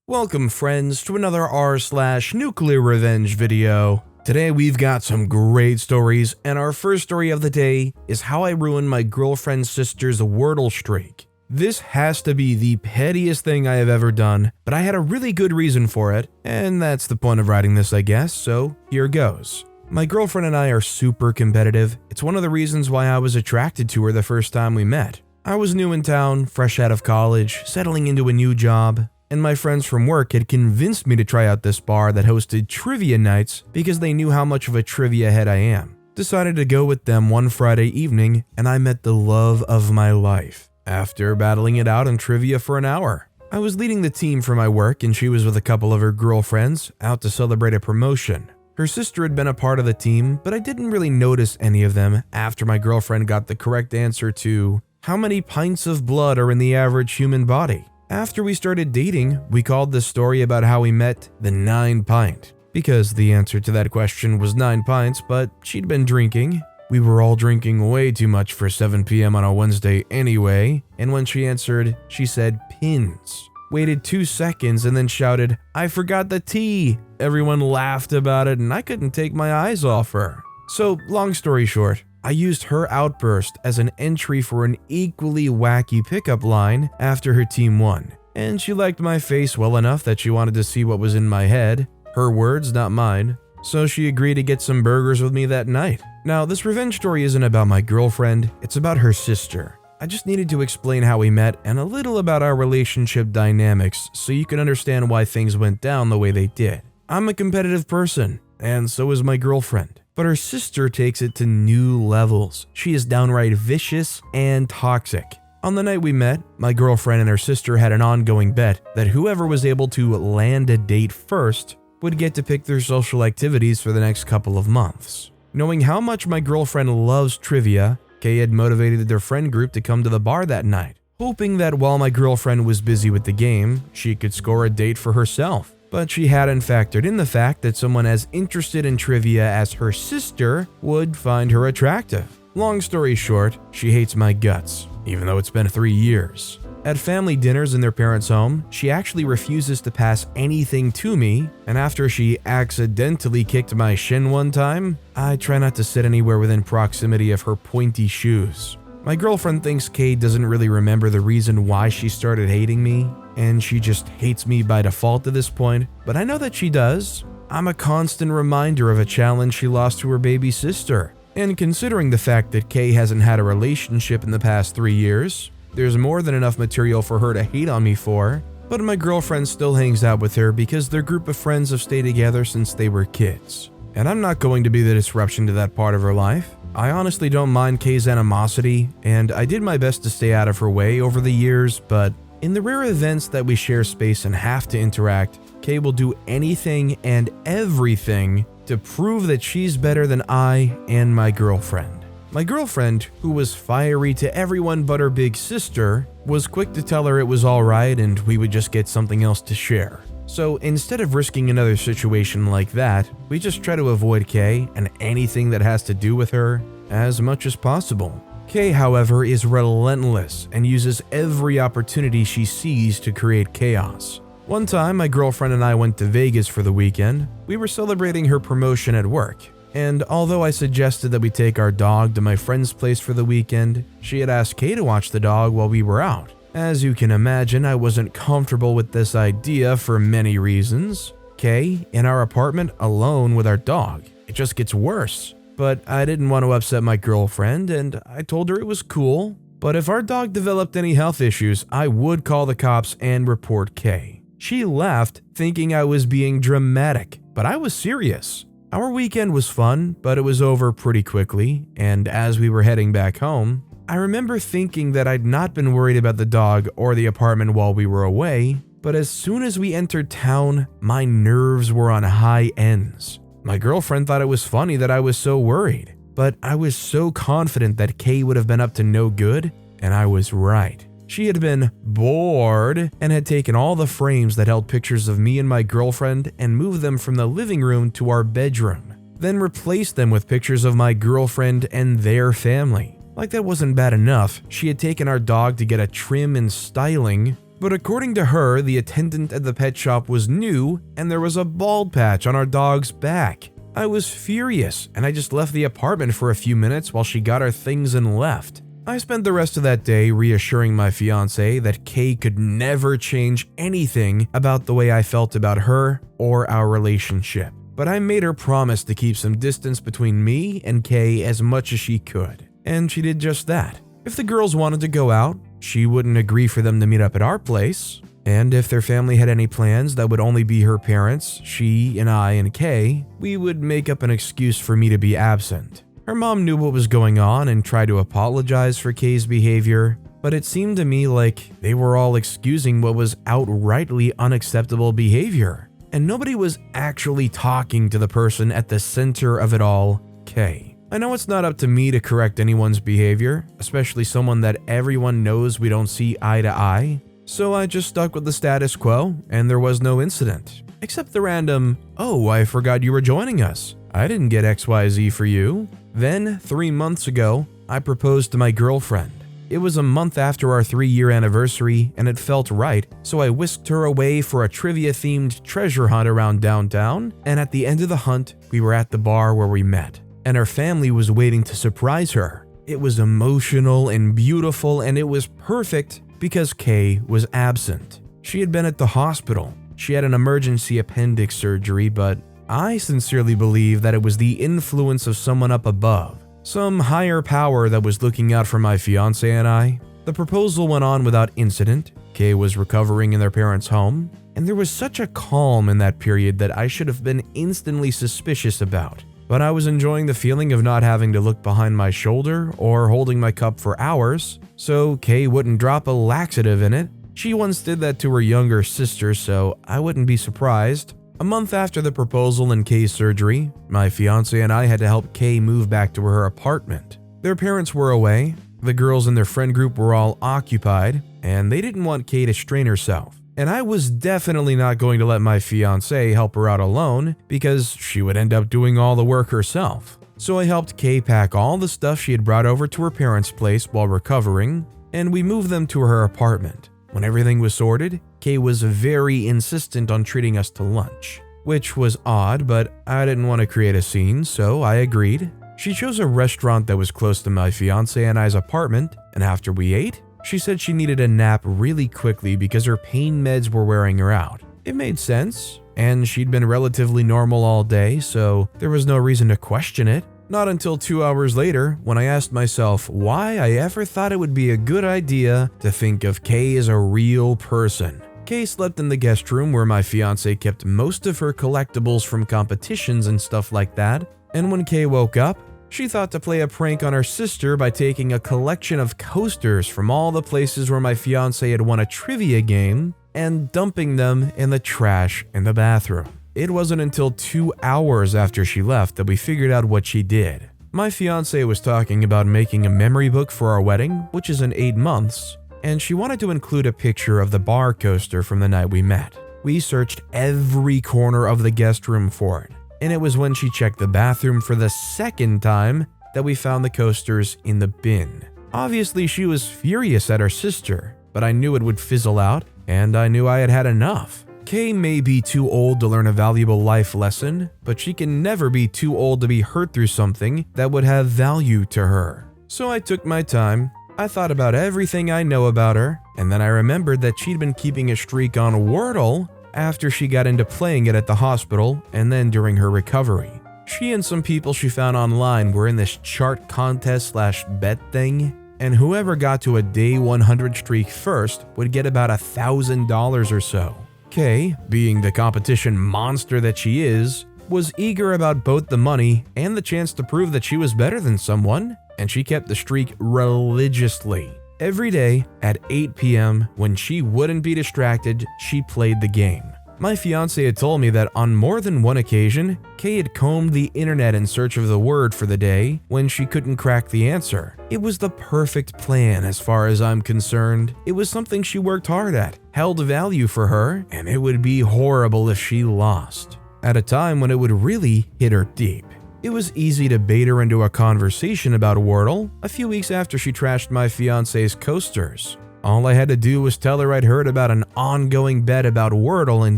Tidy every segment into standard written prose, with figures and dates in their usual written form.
Welcome friends to another r/NuclearRevenge video. Today we've got some great stories, and our first story of the day is how I ruined my girlfriend's sister's Wordle streak. This has to be the pettiest thing I have ever done, but I had a really good reason for it, and that's the point of writing this I guess, so here goes. My girlfriend and I are super competitive. It's one of the reasons why I was attracted to her the first time we met. I was new in town, fresh out of college, settling into a new job, and my friends from work had convinced me to try out this bar that hosted trivia nights because they knew how much of a trivia head I am. Decided to go with them one Friday evening, and I met the love of my life. After battling it out in trivia for an hour, I was leading the team for my work and she was with a couple of her girlfriends out to celebrate a promotion. Her sister had been a part of the team, but I didn't really notice any of them after my girlfriend got the correct answer to how many pints of blood are in the average human body. After we started dating, we called this story about how we met the 9 pint, because the answer to that question was 9 pints, but she'd been drinking. We were all drinking way too much for 7 p.m. on a Wednesday anyway, and when she answered, she said pins. Waited 2 seconds and then shouted, "I forgot the T." Everyone laughed about it and I couldn't take my eyes off her. So, long story short, I used her outburst as an entry for an equally wacky pickup line after her team won, and she liked my face well enough that she wanted to see what was in my head. Her words, not mine. So she agreed to get some burgers with me that night. Now, this revenge story isn't about my girlfriend, it's about her sister. I just needed to explain how we met and a little about our relationship dynamics so you can understand why things went down the way they did. I'm a competitive person, and so is my girlfriend. But her sister takes it to new levels. She is downright vicious and toxic. On the night we met, my girlfriend and her sister had an ongoing bet that whoever was able to land a date first would get to pick their social activities for the next couple of months. Knowing how much my girlfriend loves trivia, Kay had motivated their friend group to come to the bar that night, hoping that while my girlfriend was busy with the game, she could score a date for herself. But she hadn't factored in the fact that someone as interested in trivia as her sister would find her attractive. Long story short, she hates my guts, even though it's been 3 years. At family dinners in their parents' home, she actually refuses to pass anything to me, and after she accidentally kicked my shin one time, I try not to sit anywhere within proximity of her pointy shoes. My girlfriend thinks Kay doesn't really remember the reason why she started hating me, and she just hates me by default at this point, but I know that she does. I'm a constant reminder of a challenge she lost to her baby sister, and considering the fact that Kay hasn't had a relationship in the past 3 years, there's more than enough material for her to hate on me for, but my girlfriend still hangs out with her because their group of friends have stayed together since they were kids, and I'm not going to be the disruption to that part of her life. I honestly don't mind Kay's animosity, and I did my best to stay out of her way over the years, but in the rare events that we share space and have to interact, Kay will do anything and everything to prove that she's better than I and my girlfriend. My girlfriend, who was fiery to everyone but her big sister, was quick to tell her it was alright and we would just get something else to share. So instead of risking another situation like that, we just try to avoid Kay and anything that has to do with her as much as possible. Kay, however, is relentless and uses every opportunity she sees to create chaos. One time, my girlfriend and I went to Vegas for the weekend. We were celebrating her promotion at work, and although I suggested that we take our dog to my friend's place for the weekend, she had asked Kay to watch the dog while we were out. As you can imagine, I wasn't comfortable with this idea for many reasons. Kay, in our apartment alone with our dog. It just gets worse. But I didn't want to upset my girlfriend, and I told her it was cool. But if our dog developed any health issues, I would call the cops and report Kay. She laughed, thinking I was being dramatic, but I was serious. Our weekend was fun, but it was over pretty quickly, and as we were heading back home, I remember thinking that I'd not been worried about the dog or the apartment while we were away, but as soon as we entered town, my nerves were on high ends. My girlfriend thought it was funny that I was so worried, but I was so confident that Kay would have been up to no good, and I was right. She had been bored and had taken all the frames that held pictures of me and my girlfriend and moved them from the living room to our bedroom, then replaced them with pictures of my girlfriend and their family. Like that wasn't bad enough, she had taken our dog to get a trim and styling, But according to her, the attendant at the pet shop was new and there was a bald patch on our dog's back. I was furious and I just left the apartment for a few minutes while she got her things and left. I spent the rest of that day reassuring my fiance that Kay could never change anything about the way I felt about her or our relationship. But I made her promise to keep some distance between me and Kay as much as she could. And she did just that. If the girls wanted to go out, she wouldn't agree for them to meet up at our place. And if their family had any plans that would only be her parents, she and I and Kay, we would make up an excuse for me to be absent. Her mom knew what was going on and tried to apologize for Kay's behavior, but it seemed to me like they were all excusing what was outrightly unacceptable behavior, and nobody was actually talking to the person at the center of it all, Kay. I know it's not up to me to correct anyone's behavior, especially someone that everyone knows we don't see eye to eye, so I just stuck with the status quo and there was no incident. Except the random, "Oh, I forgot you were joining us. I didn't get XYZ for you." Then, 3 months ago, I proposed to my girlfriend. It was a month after our 3-year anniversary and it felt right, so I whisked her away for a trivia-themed treasure hunt around downtown, and at the end of the hunt, we were at the bar where we met, and her family was waiting to surprise her. It was emotional and beautiful, and it was perfect because Kay was absent. She had been at the hospital. She had an emergency appendix surgery, but I sincerely believe that it was the influence of someone up above, some higher power that was looking out for my fiance and I. The proposal went on without incident. Kay was recovering in their parents' home, and there was such a calm in that period that I should have been instantly suspicious about. But I was enjoying the feeling of not having to look behind my shoulder or holding my cup for hours, so Kay wouldn't drop a laxative in it. She once did that to her younger sister, so I wouldn't be surprised. A month after the proposal and Kay's surgery, my fiance and I had to help Kay move back to her apartment. Their parents were away, the girls in their friend group were all occupied, and they didn't want Kay to strain herself. And I was definitely not going to let my fiance help her out alone because she would end up doing all the work herself. So I helped Kay pack all the stuff she had brought over to her parents' place while recovering, and we moved them to her apartment. When everything was sorted, Kay was very insistent on treating us to lunch, which was odd, but I didn't want to create a scene, so I agreed. She chose a restaurant that was close to my fiance and I's apartment, and after we ate, she said she needed a nap really quickly because her pain meds were wearing her out. It made sense, and she'd been relatively normal all day, so there was no reason to question it. Not until 2 hours later, when I asked myself why I ever thought it would be a good idea to think of Kay as a real person. Kay slept in the guest room where my fiance kept most of her collectibles from competitions and stuff like that, and when Kay woke up, she thought to play a prank on her sister by taking a collection of coasters from all the places where my fiance had won a trivia game and dumping them in the trash in the bathroom. It wasn't until 2 hours after she left that we figured out what she did. My fiance was talking about making a memory book for our wedding, which is in 8 months, and she wanted to include a picture of the bar coaster from the night we met. We searched every corner of the guest room for it, and it was when she checked the bathroom for the second time that we found the coasters in the bin. Obviously, she was furious at her sister, but I knew it would fizzle out, and I knew I had had enough. Kay may be too old to learn a valuable life lesson, but she can never be too old to be hurt through something that would have value to her. So I took my time. I thought about everything I know about her, and then I remembered that she'd been keeping a streak on Wordle after she got into playing it at the hospital and then during her recovery. She and some people she found online were in this chart contest/bet thing, and whoever got to a day 100 streak first would get about $1,000 or so. Kay, being the competition monster that she is, was eager about both the money and the chance to prove that she was better than someone, and she kept the streak religiously. Every day at 8 p.m. when she wouldn't be distracted, she played the game. My fiance had told me that on more than one occasion, Kay had combed the internet in search of the word for the day when she couldn't crack the answer. It was the perfect plan as far as I'm concerned. It was something she worked hard at, held value for her, and it would be horrible if she lost. At a time when it would really hit her deep. It was easy to bait her into a conversation about Wordle a few weeks after she trashed my fiance's coasters. All I had to do was tell her I'd heard about an ongoing bet about Wordle in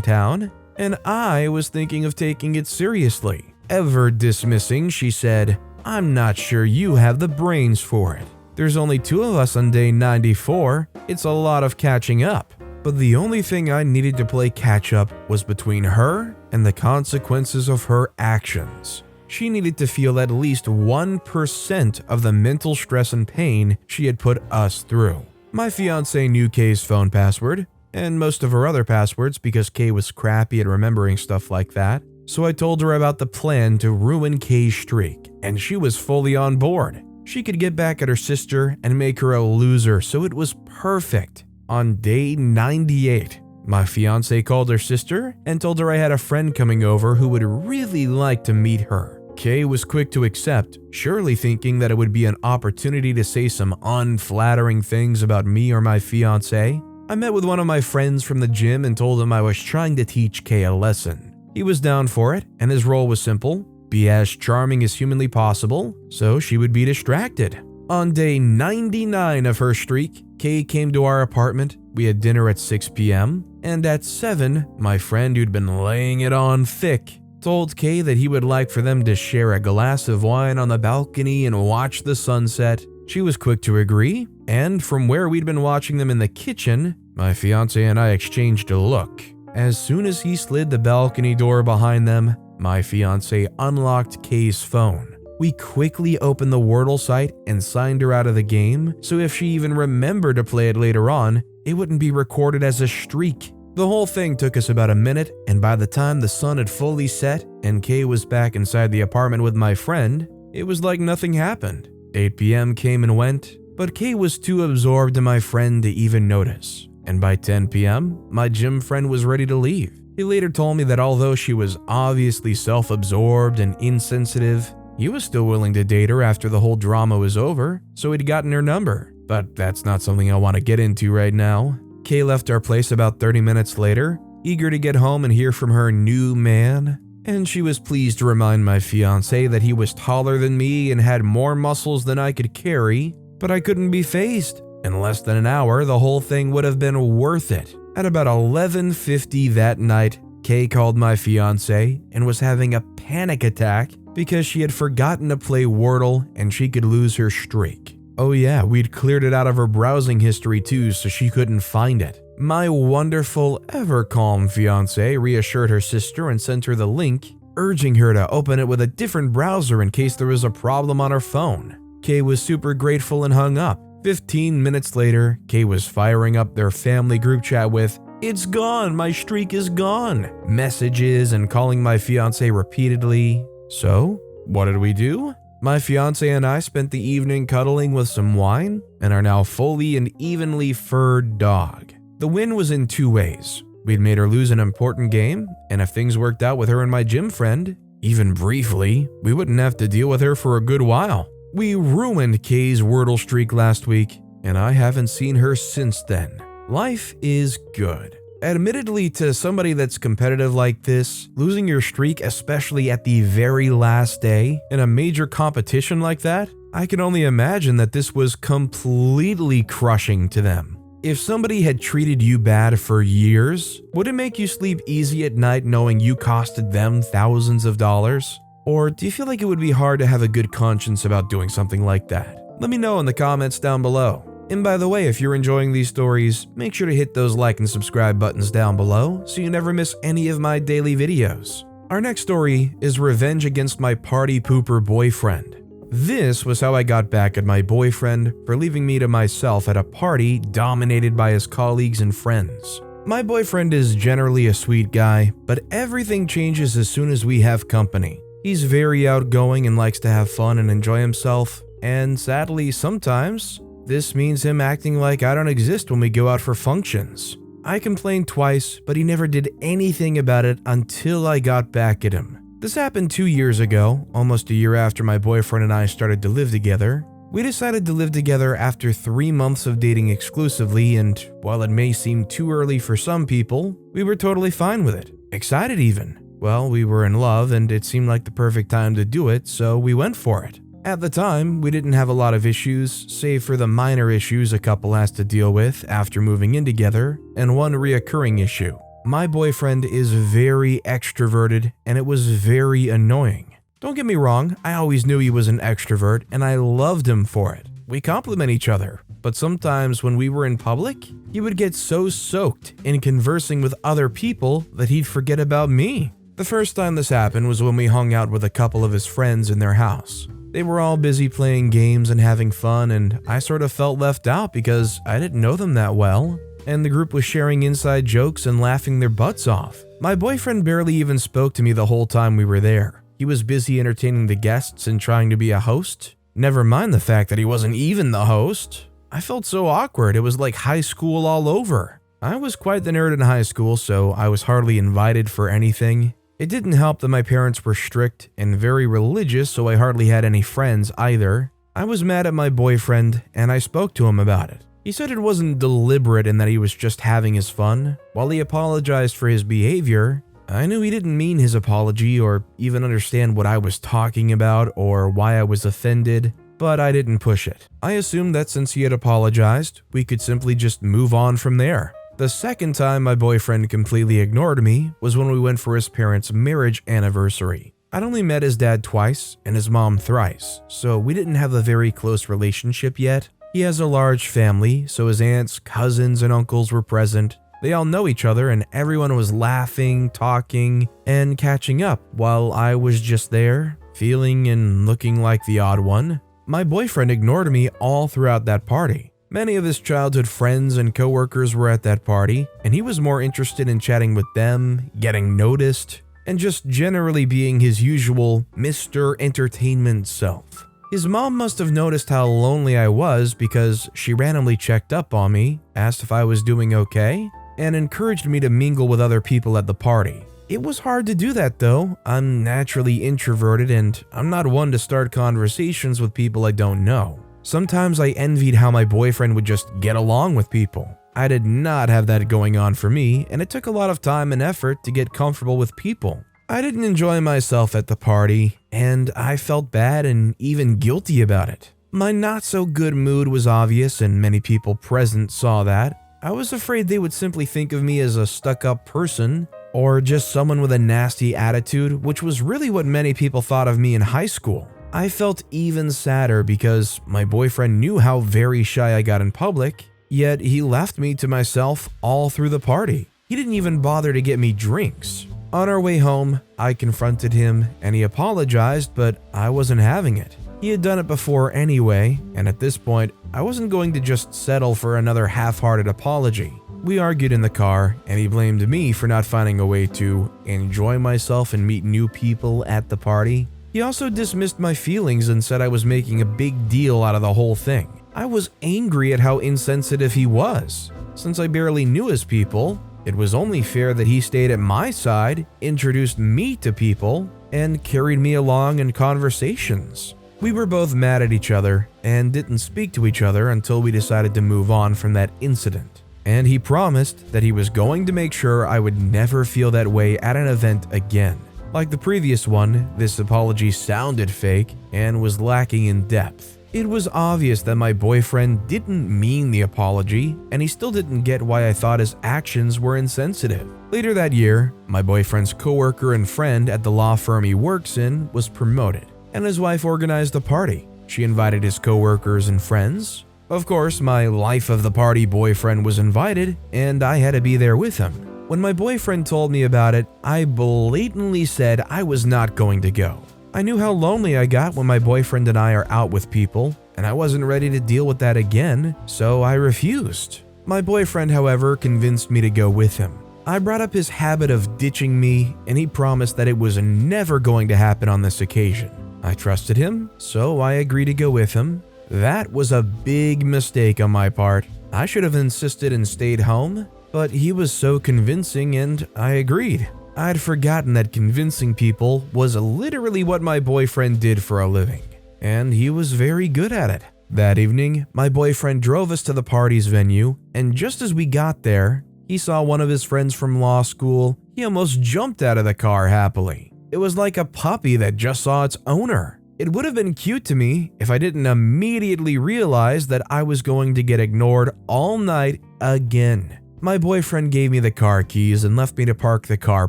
town, and I was thinking of taking it seriously. Ever dismissing, she said, "I'm not sure you have the brains for it. There's only 2 of us on day 94, it's a lot of catching up." But the only thing I needed to play catch up was between her and the consequences of her actions. She needed to feel at least 1% of the mental stress and pain she had put us through. My fiance knew Kay's phone password, and most of her other passwords because Kay was crappy at remembering stuff like that. So I told her about the plan to ruin Kay's streak, and she was fully on board. She could get back at her sister and make her a loser, so it was perfect. On day 98, my fiance called her sister and told her I had a friend coming over who would really like to meet her. Kay was quick to accept, surely thinking that it would be an opportunity to say some unflattering things about me or my fiance. I met with one of my friends from the gym and told him I was trying to teach Kay a lesson. He was down for it, and his role was simple: be as charming as humanly possible so she would be distracted. On day 99 of her streak, Kay came to our apartment, we had dinner at 6 p.m., and at 7, my friend who'd been laying it on thick told Kay that he would like for them to share a glass of wine on the balcony and watch the sunset. She was quick to agree, and from where we'd been watching them in the kitchen, my fiance and I exchanged a look. As soon as he slid the balcony door behind them, my fiance unlocked Kay's phone. We quickly opened the Wordle site and signed her out of the game, so if she even remembered to play it later on, it wouldn't be recorded as a streak. The whole thing took us about a minute, and by the time the sun had fully set and Kay was back inside the apartment with my friend, it was like nothing happened. 8 p.m. came and went, but Kay was too absorbed in my friend to even notice. And by 10 p.m., my gym friend was ready to leave. He later told me that although she was obviously self-absorbed and insensitive, he was still willing to date her after the whole drama was over, so he'd gotten her number. But that's not something I want to get into right now. Kay left our place about 30 minutes later, eager to get home and hear from her new man. And she was pleased to remind my fiancé that he was taller than me and had more muscles than I could carry, but I couldn't be fazed. In less than an hour, the whole thing would have been worth it. At about 11:50 that night, Kay called my fiancé and was having a panic attack because she had forgotten to play Wordle and she could lose her streak. Oh yeah, we'd cleared it out of her browsing history too, so she couldn't find it. My wonderful, ever calm fiancé reassured her sister and sent her the link, urging her to open it with a different browser in case there was a problem on her phone. Kay was super grateful and hung up. 15 minutes later, Kay was firing up their family group chat with, "It's gone, my streak is gone," messages and calling my fiancé repeatedly. So, what did we do? My fiancé and I spent the evening cuddling with some wine and are now fully and evenly furred dog. The win was in 2 ways. We'd made her lose an important game, and if things worked out with her and my gym friend, even briefly, we wouldn't have to deal with her for a good while. We ruined Kay's Wordle streak last week, and I haven't seen her since then. Life is good. Admittedly, to somebody that's competitive like this, losing your streak, especially at the very last day, in a major competition like that, I can only imagine that this was completely crushing to them. If somebody had treated you bad for years, would it make you sleep easy at night knowing you costed them thousands of dollars? Or do you feel like it would be hard to have a good conscience about doing something like that? Let me know in the comments down below. And by the way, if you're enjoying these stories, make sure to hit those like and subscribe buttons down below so you never miss any of my daily videos. Our next story is revenge against my party pooper boyfriend. This was how I got back at my boyfriend for leaving me to myself at a party dominated by his colleagues and friends. My boyfriend is generally a sweet guy, but everything changes as soon as we have company. He's very outgoing and likes to have fun and enjoy himself, and sadly, sometimes this means him acting like I don't exist when we go out for functions. I complained twice, but he never did anything about it until I got back at him. This happened 2 years ago, almost a year after my boyfriend and I started to live together. We decided to live together after 3 months of dating exclusively, and while it may seem too early for some people, we were totally fine with it. Excited even. Well, we were in love and it seemed like the perfect time to do it, so we went for it. At the time, we didn't have a lot of issues, save for the minor issues a couple has to deal with after moving in together, and one reoccurring issue. My boyfriend is very extroverted, and it was very annoying. Don't get me wrong, I always knew he was an extrovert, and I loved him for it. We complement each other, but sometimes when we were in public, he would get so soaked in conversing with other people that he'd forget about me. The first time this happened was when we hung out with a couple of his friends in their house. They were all busy playing games and having fun, and I sort of felt left out because I didn't know them that well, and the group was sharing inside jokes and laughing their butts off. My boyfriend barely even spoke to me the whole time we were there. He was busy entertaining the guests and trying to be a host. Never mind the fact that he wasn't even the host. I felt so awkward, it was like high school all over. I was quite the nerd in high school, so I was hardly invited for anything. It didn't help that my parents were strict and very religious, so I hardly had any friends either. I was mad at my boyfriend, and I spoke to him about it. He said it wasn't deliberate and that he was just having his fun. While he apologized for his behavior, I knew he didn't mean his apology or even understand what I was talking about or why I was offended, but I didn't push it. I assumed that since he had apologized, we could simply just move on from there. The second time my boyfriend completely ignored me was when we went for his parents' marriage anniversary. I'd only met his dad twice and his mom thrice, so we didn't have a very close relationship yet. He has a large family, so his aunts, cousins, and uncles were present. They all know each other and everyone was laughing, talking, and catching up while I was just there, feeling and looking like the odd one. My boyfriend ignored me all throughout that party. Many of his childhood friends and coworkers were at that party, and he was more interested in chatting with them, getting noticed, and just generally being his usual Mr. Entertainment self. His mom must have noticed how lonely I was because she randomly checked up on me, asked if I was doing okay, and encouraged me to mingle with other people at the party. It was hard to do that though. I'm naturally introverted and I'm not one to start conversations with people I don't know. Sometimes I envied how my boyfriend would just get along with people. I did not have that going on for me, and it took a lot of time and effort to get comfortable with people. I didn't enjoy myself at the party, and I felt bad and even guilty about it. My not so good mood was obvious and many people present saw that. I was afraid they would simply think of me as a stuck-up person or just someone with a nasty attitude, which was really what many people thought of me in high school. I felt even sadder because my boyfriend knew how very shy I got in public, yet he left me to myself all through the party. He didn't even bother to get me drinks. On our way home, I confronted him and he apologized, but I wasn't having it. He had done it before anyway, and at this point, I wasn't going to just settle for another half-hearted apology. We argued in the car, and he blamed me for not finding a way to enjoy myself and meet new people at the party. He also dismissed my feelings and said I was making a big deal out of the whole thing. I was angry at how insensitive he was. Since I barely knew his people, it was only fair that he stayed at my side, introduced me to people, and carried me along in conversations. We were both mad at each other and didn't speak to each other until we decided to move on from that incident. And he promised that he was going to make sure I would never feel that way at an event again. Like the previous one, this apology sounded fake and was lacking in depth. It was obvious that my boyfriend didn't mean the apology, and he still didn't get why I thought his actions were insensitive. Later that year, my boyfriend's coworker and friend at the law firm he works in was promoted, and his wife organized a party. She invited his coworkers and friends. Of course, my life of the party boyfriend was invited, and I had to be there with him. When my boyfriend told me about it, I blatantly said I was not going to go. I knew how lonely I got when my boyfriend and I are out with people, and I wasn't ready to deal with that again, so I refused. My boyfriend, however, convinced me to go with him. I brought up his habit of ditching me, and he promised that it was never going to happen on this occasion. I trusted him, so I agreed to go with him. That was a big mistake on my part. I should have insisted and stayed home, but he was so convincing and I agreed. I'd forgotten that convincing people was literally what my boyfriend did for a living, and he was very good at it. That evening, my boyfriend drove us to the party's venue, and just as we got there, he saw one of his friends from law school. He almost jumped out of the car happily. It was like a puppy that just saw its owner. It would have been cute to me if I didn't immediately realize that I was going to get ignored all night again. My boyfriend gave me the car keys and left me to park the car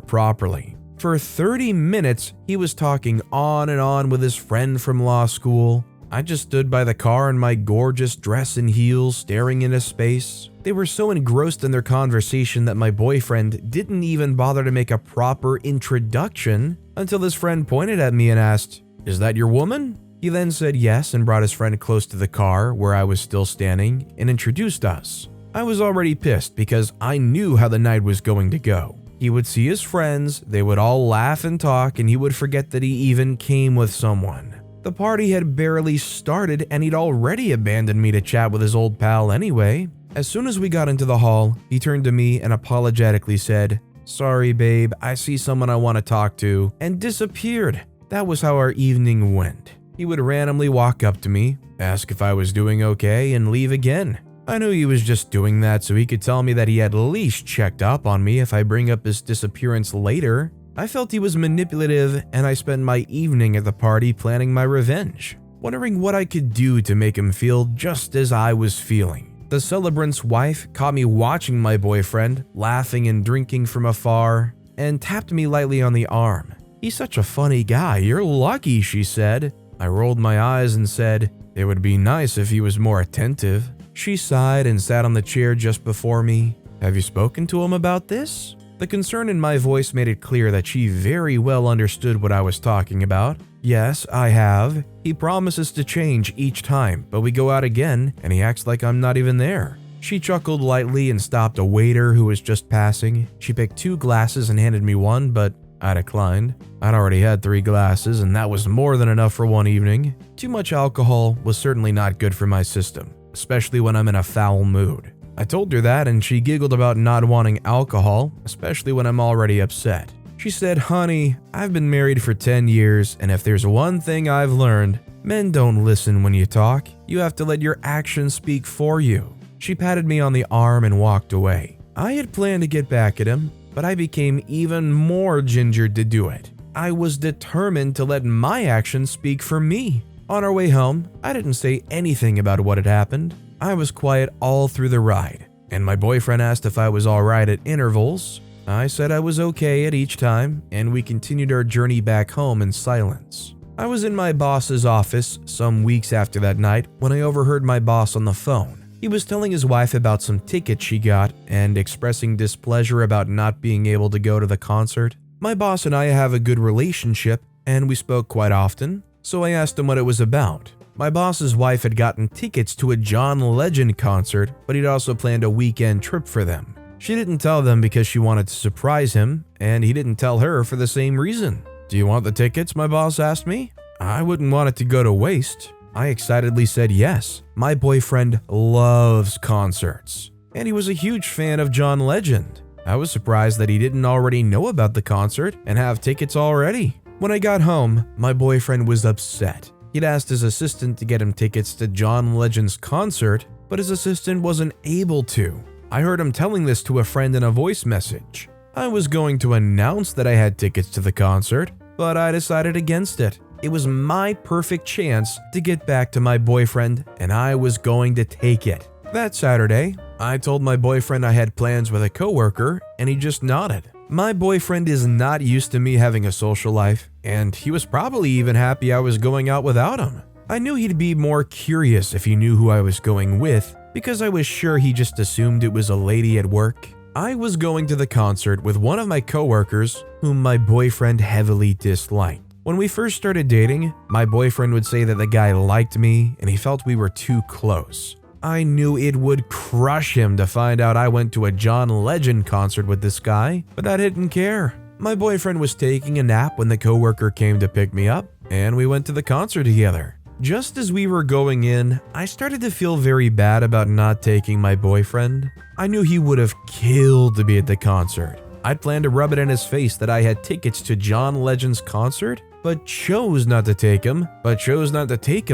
properly. For 30 minutes, he was talking on and on with his friend from law school. I just stood by the car in my gorgeous dress and heels, staring into space. They were so engrossed in their conversation that my boyfriend didn't even bother to make a proper introduction until his friend pointed at me and asked, "Is that your woman?" He then said yes and brought his friend close to the car where I was still standing and introduced us. I was already pissed because I knew how the night was going to go. He would see his friends, they would all laugh and talk, and he would forget that he even came with someone. The party had barely started and he'd already abandoned me to chat with his old pal anyway. As soon as we got into the hall, he turned to me and apologetically said, "Sorry babe, I see someone I want to talk to," and disappeared. That was how our evening went. He would randomly walk up to me, ask if I was doing okay, and leave again. I knew he was just doing that so he could tell me that he at least checked up on me if I bring up his disappearance later. I felt he was manipulative, and I spent my evening at the party planning my revenge, wondering what I could do to make him feel just as I was feeling. The celebrant's wife caught me watching my boyfriend, laughing and drinking from afar, and tapped me lightly on the arm. "He's such a funny guy, you're lucky," she said. I rolled my eyes and said, "It would be nice if he was more attentive." She sighed and sat on the chair just before me. "Have you spoken to him about this?" The concern in my voice made it clear that she very well understood what I was talking about. "Yes, I have. He promises to change each time, but we go out again and he acts like I'm not even there." She chuckled lightly and stopped a waiter who was just passing. She picked 2 glasses and handed me one, but I declined. I'd already had 3 glasses and that was more than enough for one evening. Too much alcohol was certainly not good for my system, especially when I'm in a foul mood. I told her that and she giggled about not wanting alcohol, especially when I'm already upset. She said, "Honey, I've been married for 10 years and if there's one thing I've learned, men don't listen when you talk. You have to let your actions speak for you." She patted me on the arm and walked away. I had planned to get back at him, but I became even more gingered to do it. I was determined to let my actions speak for me. On our way home, I didn't say anything about what had happened. I was quiet all through the ride, and my boyfriend asked if I was alright at intervals. I said I was okay at each time, and we continued our journey back home in silence. I was in my boss's office some weeks after that night when I overheard my boss on the phone. He was telling his wife about some tickets she got and expressing displeasure about not being able to go to the concert. My boss and I have a good relationship, and we spoke quite often, so I asked him what it was about. My boss's wife had gotten tickets to a John Legend concert, but he'd also planned a weekend trip for them. She didn't tell them because she wanted to surprise him, and he didn't tell her for the same reason. "Do you want the tickets?" my boss asked me. I wouldn't want it to go to waste. I excitedly said yes. My boyfriend loves concerts, and he was a huge fan of John Legend. I was surprised that he didn't already know about the concert and have tickets already. When I got home, my boyfriend was upset. He'd asked his assistant to get him tickets to John Legend's concert, but his assistant wasn't able to. I heard him telling this to a friend in a voice message. I was going to announce that I had tickets to the concert, but I decided against it. It was my perfect chance to get back to my boyfriend, and I was going to take it. That Saturday, I told my boyfriend I had plans with a coworker, and he just nodded. My boyfriend is not used to me having a social life, and he was probably even happy I was going out without him. I knew he'd be more curious if he knew who I was going with, because I was sure he just assumed it was a lady at work. I was going to the concert with one of my coworkers, whom my boyfriend heavily disliked. When we first started dating, my boyfriend would say that the guy liked me and he felt we were too close. I knew it would crush him to find out I went to a John Legend concert with this guy, but I didn't care. My boyfriend was taking a nap when the coworker came to pick me up, and we went to the concert together. Just as we were going in, I started to feel very bad about not taking my boyfriend. I knew he would have killed to be at the concert. I'd planned to rub it in his face that I had tickets to John Legend's concert, but chose not to take him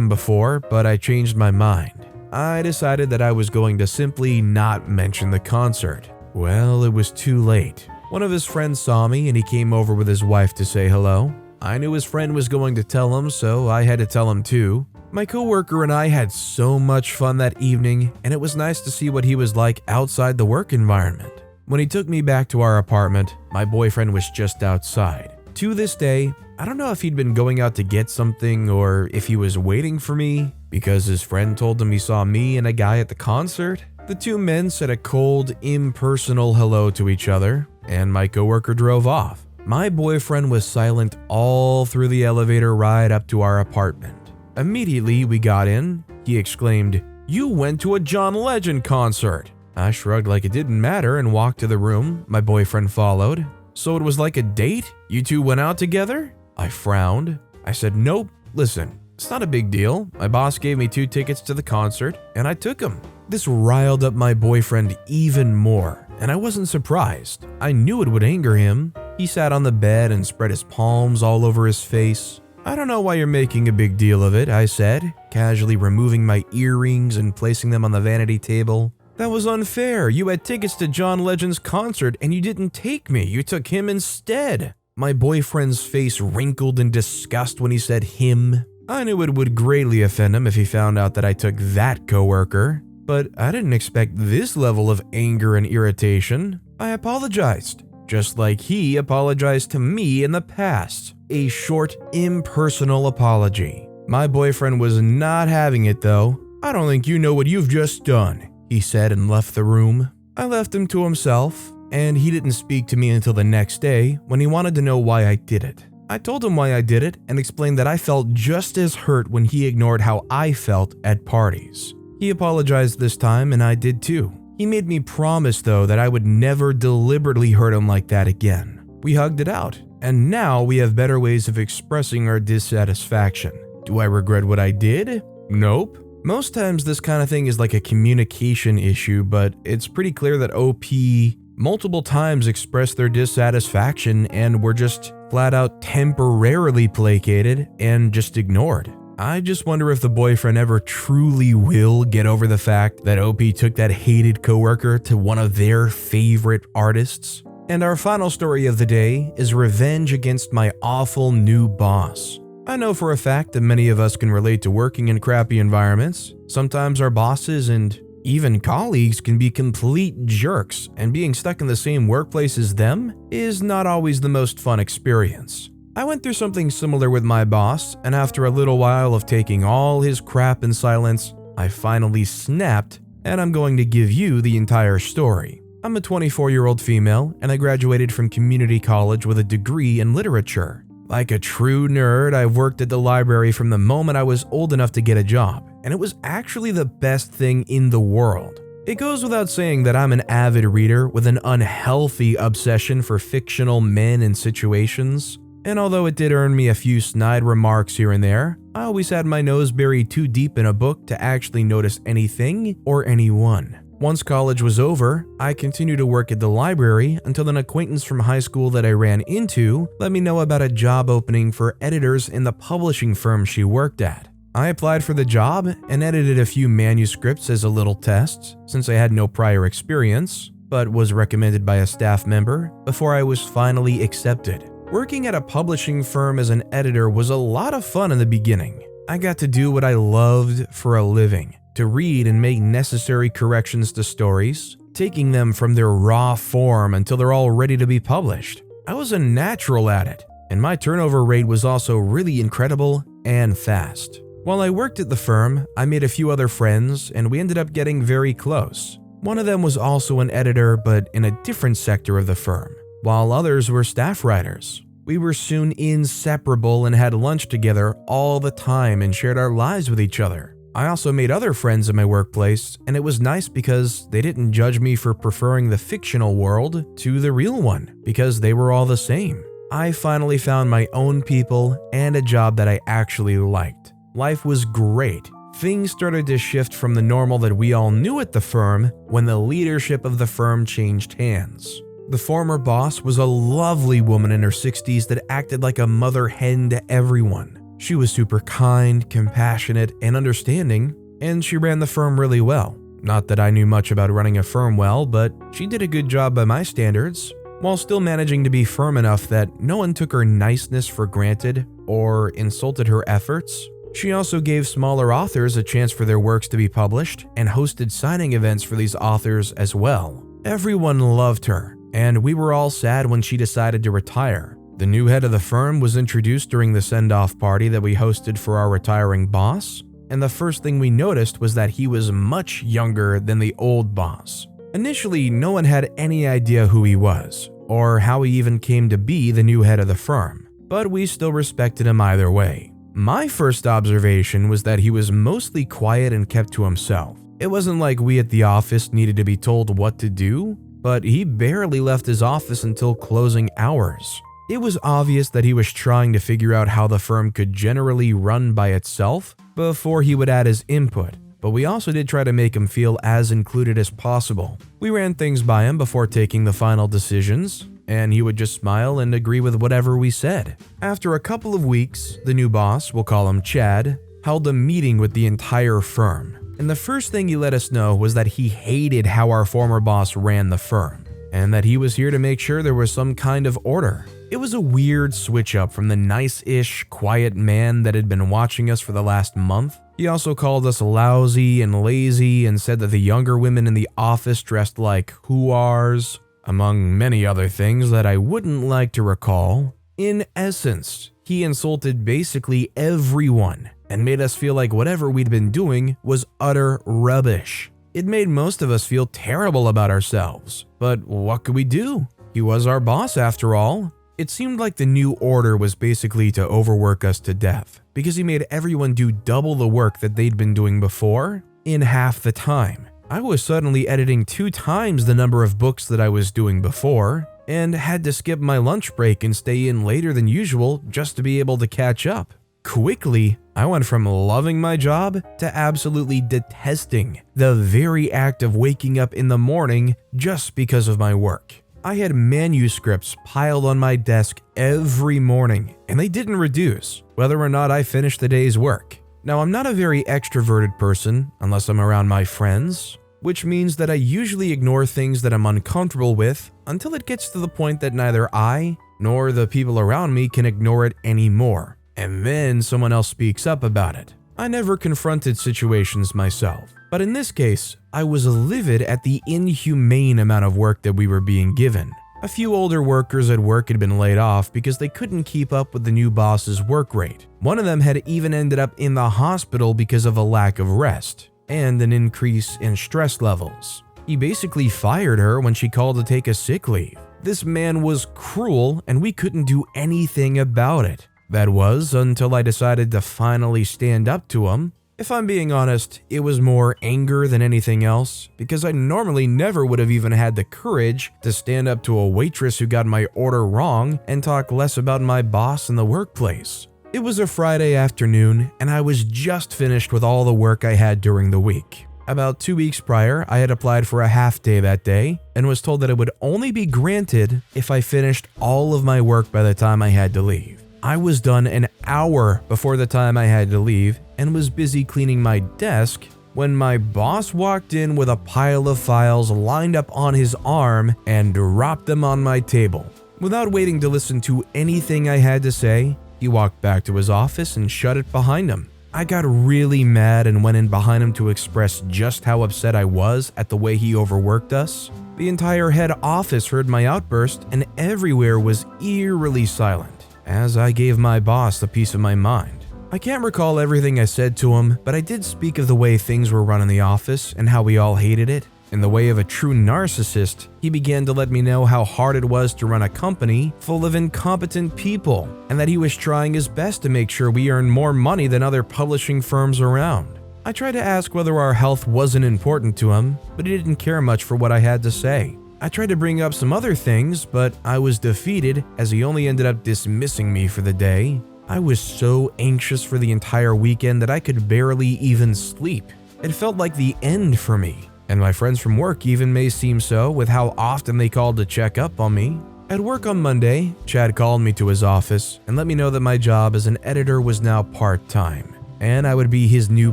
before, but I changed my mind. I decided that I was going to simply not mention the concert. Well, it was too late. One of his friends saw me and he came over with his wife to say hello. I knew his friend was going to tell him, so I had to tell him too. My coworker and I had so much fun that evening, and it was nice to see what he was like outside the work environment. When he took me back to our apartment, my boyfriend was just outside. To this day, I don't know if he'd been going out to get something or if he was waiting for me because his friend told him he saw me and a guy at the concert. The two men said a cold, impersonal hello to each other, and my coworker drove off. My boyfriend was silent all through the elevator ride up to our apartment. Immediately we got in, he exclaimed, "You went to a John Legend concert." I shrugged like it didn't matter and walked to the room. My boyfriend followed. "So it was like a date? You two went out together?" I frowned. I said, "Nope, listen, it's not a big deal. My boss gave me 2 tickets to the concert, and I took them." This riled up my boyfriend even more, and I wasn't surprised. I knew it would anger him. He sat on the bed and spread his palms all over his face. "I don't know why you're making a big deal of it," I said, casually removing my earrings and placing them on the vanity table. "That was unfair. You had tickets to John Legend's concert and you didn't take me. You took him instead." My boyfriend's face wrinkled in disgust when he said him. I knew it would greatly offend him if he found out that I took that coworker, but I didn't expect this level of anger and irritation. I apologized, just like he apologized to me in the past. A short, impersonal apology. My boyfriend was not having it though. "I don't think you know what you've just done," he said and left the room. I left him to himself, and he didn't speak to me until the next day when he wanted to know why I did it. I told him why I did it and explained that I felt just as hurt when he ignored how I felt at parties. He apologized this time and I did too. He made me promise though that I would never deliberately hurt him like that again. We hugged it out, and now we have better ways of expressing our dissatisfaction. Do I regret what I did? Nope. Most times this kind of thing is like a communication issue, but it's pretty clear that OP multiple times expressed their dissatisfaction and were just flat out temporarily placated and just ignored. I just wonder if the boyfriend ever truly will get over the fact that OP took that hated coworker to one of their favorite artists. And our final story of the day is revenge against my awful new boss. I know for a fact that many of us can relate to working in crappy environments. Sometimes our bosses and even colleagues can be complete jerks, and being stuck in the same workplace as them is not always the most fun experience. I went through something similar with my boss, and after a little while of taking all his crap in silence, I finally snapped, and I'm going to give you the entire story. I'm a 24-year-old female, and I graduated from community college with a degree in literature. Like a true nerd, I've worked at the library from the moment I was old enough to get a job, and it was actually the best thing in the world. It goes without saying that I'm an avid reader with an unhealthy obsession for fictional men and situations, and although it did earn me a few snide remarks here and there, I always had my nose buried too deep in a book to actually notice anything or anyone. Once college was over, I continued to work at the library until an acquaintance from high school that I ran into let me know about a job opening for editors in the publishing firm she worked at. I applied for the job and edited a few manuscripts as a little test, since I had no prior experience, but was recommended by a staff member before I was finally accepted. Working at a publishing firm as an editor was a lot of fun in the beginning. I got to do what I loved for a living, to read and make necessary corrections to stories, taking them from their raw form until they're all ready to be published. I was a natural at it, and my turnover rate was also really incredible and fast. While I worked at the firm, I made a few other friends, and we ended up getting very close. One of them was also an editor, but in a different sector of the firm, while others were staff writers. We were soon inseparable and had lunch together all the time and shared our lives with each other. I also made other friends in my workplace, and it was nice because they didn't judge me for preferring the fictional world to the real one, because they were all the same. I finally found my own people and a job that I actually liked. Life was great. Things started to shift from the normal that we all knew at the firm when the leadership of the firm changed hands. The former boss was a lovely woman in her 60s that acted like a mother hen to everyone. She was super kind, compassionate, and understanding, and she ran the firm really well. Not that I knew much about running a firm well, but she did a good job by my standards. while still managing to be firm enough that no one took her niceness for granted or insulted her efforts. She also gave smaller authors a chance for their works to be published and hosted signing events for these authors as well. Everyone loved her, and we were all sad when she decided to retire. The new head of the firm was introduced during the send-off party that we hosted for our retiring boss, and the first thing we noticed was that he was much younger than the old boss. Initially, no one had any idea who he was, or how he even came to be the new head of the firm, but we still respected him either way. My first observation was that he was mostly quiet and kept to himself. It wasn't like we at the office needed to be told what to do, but he barely left his office until closing hours. It was obvious that he was trying to figure out how the firm could generally run by itself before he would add his input, but we also did try to make him feel as included as possible. We ran things by him before taking the final decisions, and he would just smile and agree with whatever we said. After a couple of weeks, the new boss, we'll call him Chad, held a meeting with the entire firm. And the first thing he let us know was that he hated how our former boss ran the firm, and that he was here to make sure there was some kind of order. It was a weird switch up from the nice-ish, quiet man that had been watching us for the last month. He also called us lousy and lazy and said that the younger women in the office dressed like hooars, among many other things that I wouldn't like to recall. In essence, he insulted basically everyone and made us feel like whatever we'd been doing was utter rubbish. It made most of us feel terrible about ourselves, but what could we do? He was our boss after all. It seemed like the new order was basically to overwork us to death, because he made everyone do double the work that they'd been doing before in half the time. I was suddenly editing 2 times the number of books that I was doing before, and had to skip my lunch break and stay in later than usual just to be able to catch up. Quickly, I went from loving my job to absolutely detesting the very act of waking up in the morning just because of my work. I had manuscripts piled on my desk every morning, and they didn't reduce, whether or not I finished the day's work. Now, I'm not a very extroverted person unless I'm around my friends, which means that I usually ignore things that I'm uncomfortable with until it gets to the point that neither I nor the people around me can ignore it anymore, and then someone else speaks up about it. I never confronted situations myself, but in this case, I was livid at the inhumane amount of work that we were being given. A few older workers at work had been laid off because they couldn't keep up with the new boss's work rate. One of them had even ended up in the hospital because of a lack of rest and an increase in stress levels. He basically fired her when she called to take a sick leave. This man was cruel and we couldn't do anything about it. That was until I decided to finally stand up to him. If I'm being honest, it was more anger than anything else, because I normally never would have even had the courage to stand up to a waitress who got my order wrong and talk less about my boss in the workplace. It was a Friday afternoon, and I was just finished with all the work I had during the week. About 2 weeks prior, I had applied for a half day that day and was told that it would only be granted if I finished all of my work by the time I had to leave. I was done an hour before the time I had to leave and was busy cleaning my desk when my boss walked in with a pile of files lined up on his arm and dropped them on my table. Without waiting to listen to anything I had to say, he walked back to his office and shut it behind him. I got really mad and went in behind him to express just how upset I was at the way he overworked us. The entire head office heard my outburst and everywhere was eerily silent as I gave my boss the piece of my mind. I can't recall everything I said to him, but I did speak of the way things were run in the office and how we all hated it. In the way of a true narcissist, he began to let me know how hard it was to run a company full of incompetent people, and that he was trying his best to make sure we earned more money than other publishing firms around. I tried to ask whether our health wasn't important to him, but he didn't care much for what I had to say. I tried to bring up some other things, but I was defeated as he only ended up dismissing me for the day. I was so anxious for the entire weekend that I could barely even sleep. It felt like the end for me, and my friends from work even may seem so with how often they called to check up on me. At work on Monday, Chad called me to his office and let me know that my job as an editor was now part-time, and I would be his new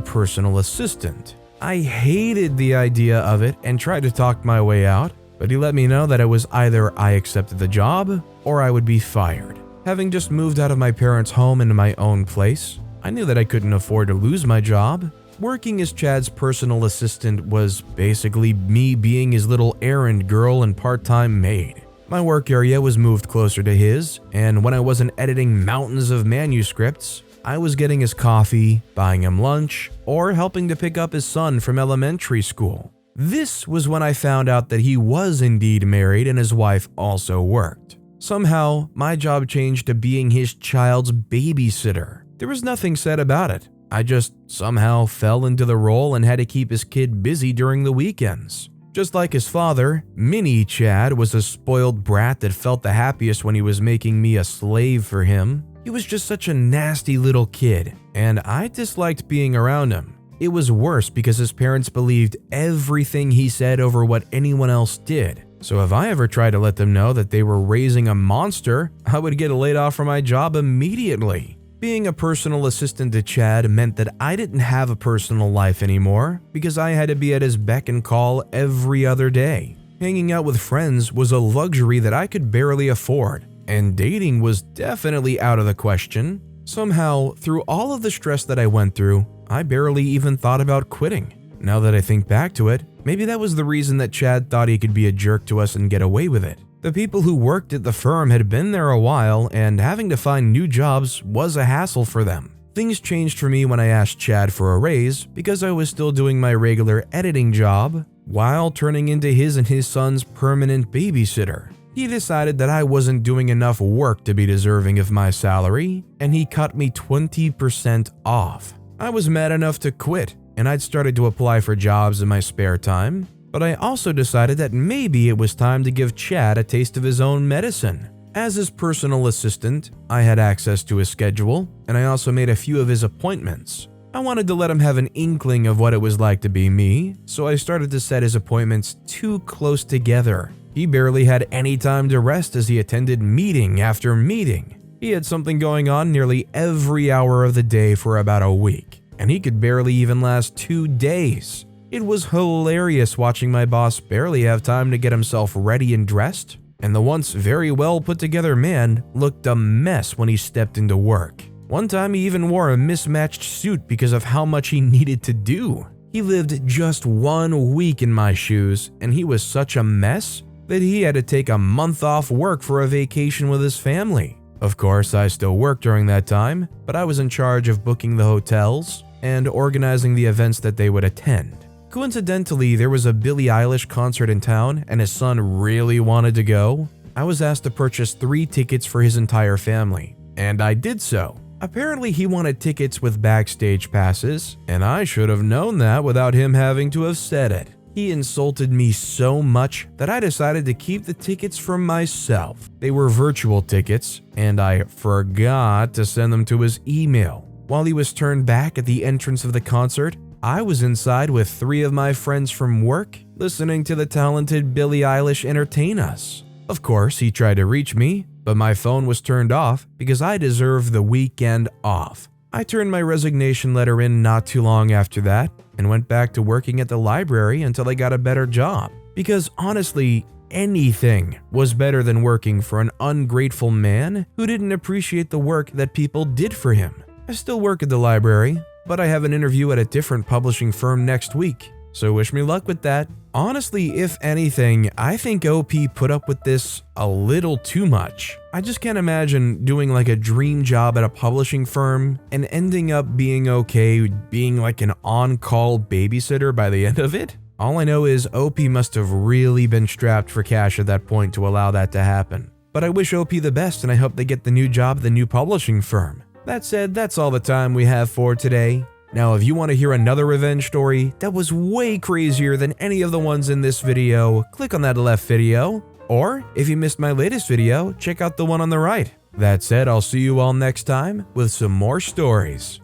personal assistant. I hated the idea of it and tried to talk my way out, but he let me know that it was either I accepted the job or I would be fired. Having just moved out of my parents' home into my own place, I knew that I couldn't afford to lose my job. Working as Chad's personal assistant was basically me being his little errand girl and part-time maid. My work area was moved closer to his, and when I wasn't editing mountains of manuscripts, I was getting his coffee, buying him lunch, or helping to pick up his son from elementary school. This was when I found out that he was indeed married and his wife also worked. Somehow, my job changed to being his child's babysitter. There was nothing said about it. I just somehow fell into the role and had to keep his kid busy during the weekends. Just like his father, Mini Chad was a spoiled brat that felt the happiest when he was making me a slave for him. He was just such a nasty little kid, and I disliked being around him. It was worse because his parents believed everything he said over what anyone else did. So if I ever tried to let them know that they were raising a monster, I would get laid off from my job immediately. Being a personal assistant to Chad meant that I didn't have a personal life anymore because I had to be at his beck and call every other day. Hanging out with friends was a luxury that I could barely afford, and dating was definitely out of the question. Somehow, through all of the stress that I went through, I barely even thought about quitting. Now that I think back to it, maybe that was the reason that Chad thought he could be a jerk to us and get away with it. The people who worked at the firm had been there a while, and having to find new jobs was a hassle for them. Things changed for me when I asked Chad for a raise because I was still doing my regular editing job while turning into his and his son's permanent babysitter. He decided that I wasn't doing enough work to be deserving of my salary, and he cut me 20% off. I was mad enough to quit, and I'd started to apply for jobs in my spare time, but I also decided that maybe it was time to give Chad a taste of his own medicine. As his personal assistant, I had access to his schedule, and I also made a few of his appointments. I wanted to let him have an inkling of what it was like to be me, so I started to set his appointments too close together. He barely had any time to rest as he attended meeting after meeting. He had something going on nearly every hour of the day for about a week, and he could barely even last 2 days. It was hilarious watching my boss barely have time to get himself ready and dressed, and the once very well put together man looked a mess when he stepped into work. One time he even wore a mismatched suit because of how much he needed to do. He lived just 1 week in my shoes, and he was such a mess that he had to take a month off work for a vacation with his family. Of course, I still worked during that time, but I was in charge of booking the hotels and organizing the events that they would attend. Coincidentally, there was a Billie Eilish concert in town and his son really wanted to go. I was asked to purchase 3 tickets for his entire family, and I did so. Apparently, he wanted tickets with backstage passes, and I should have known that without him having to have said it. He insulted me so much that I decided to keep the tickets for myself. They were virtual tickets, and I forgot to send them to his email. While he was turned back at the entrance of the concert, I was inside with 3 of my friends from work, listening to the talented Billie Eilish entertain us. Of course, he tried to reach me, but my phone was turned off because I deserved the weekend off. I turned my resignation letter in not too long after that and went back to working at the library until I got a better job. Because honestly, anything was better than working for an ungrateful man who didn't appreciate the work that people did for him. I still work at the library, but I have an interview at a different publishing firm next week, so wish me luck with that. Honestly, if anything, I think OP put up with this a little too much. I just can't imagine doing like a dream job at a publishing firm and ending up being okay being like an on-call babysitter by the end of it. All I know is OP must have really been strapped for cash at that point to allow that to happen. But I wish OP the best and I hope they get the new job at the new publishing firm. That said, that's all the time we have for today. Now, if you want to hear another revenge story that was way crazier than any of the ones in this video, click on that left video. Or, if you missed my latest video, check out the one on the right. That said, I'll see you all next time with some more stories.